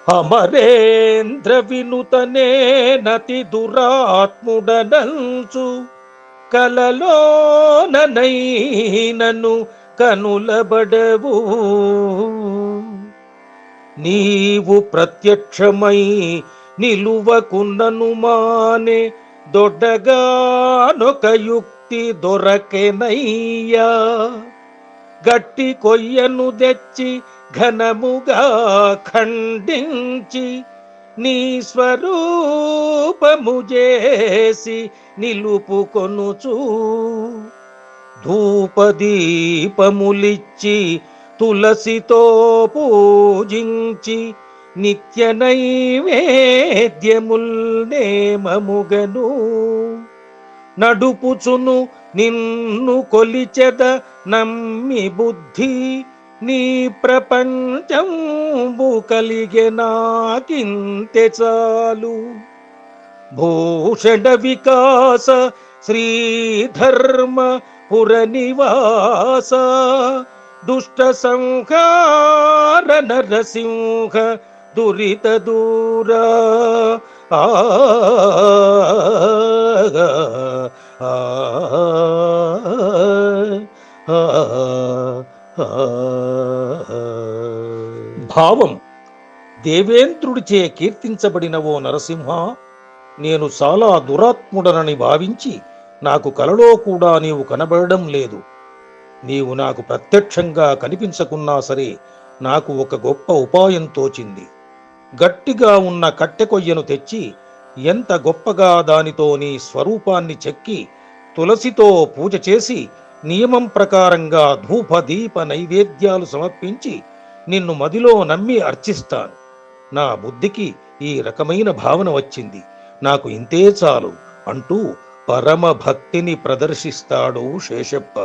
అమరేంద్ర వినుతనే నతి దురాత్ముడనంచు కలలోననైనను కనులబడవు. నీవు ప్రత్యక్షమై నిలువకున్నను మానే దొడ్డగానొక యుక్తి దొరకెనయ్యా. గట్టి కొయ్యను తెచ్చి ఘనముగా ఖండించి నీ స్వరూపము చేసి నిలుపుకొనుచు ధూపదీపములిచ్చి తులసితో పూజించి నిత్య నైవేద్యముల్ నేమముగను నడుపుచును నిన్ను కొలిచెద నమ్మి బుద్ధి నీ ప్రపంచంబు కలిగె నాకింతె చాలు. భూషణ వికాస శ్రీధర్మ పుర నివాస దుష్ట సంహార నరసింహ దురిత దూరా. భావం: దేవేంద్రుడిచే కీర్తించబడిన ఓ నరసింహ, నేను చాలా దురాత్ముడనని భావించి నాకు కలలో కూడా నీవు కనబడడం లేదు. నీవు నాకు ప్రత్యక్షంగా కనిపించకున్నా సరే నాకు ఒక గొప్ప ఉపాయం తోచింది. గట్టిగా ఉన్న కట్టె కొయ్యను తెచ్చి ఎంత గొప్పగా దానితో నీ స్వరూపాన్ని చెక్కి తులసితో పూజ చేసి నియమం ప్రకారంగా ధూప దీప నైవేద్యాలు సమర్పించి నిన్ను మదిలో నమ్మి అర్చిస్తాను. నా బుద్ధికి ఈ రకమైన భావన వచ్చింది, నాకు ఇంతే చాలు అంటూ పరమ భక్తిని ప్రదర్శిస్తాడు శేషప్ప.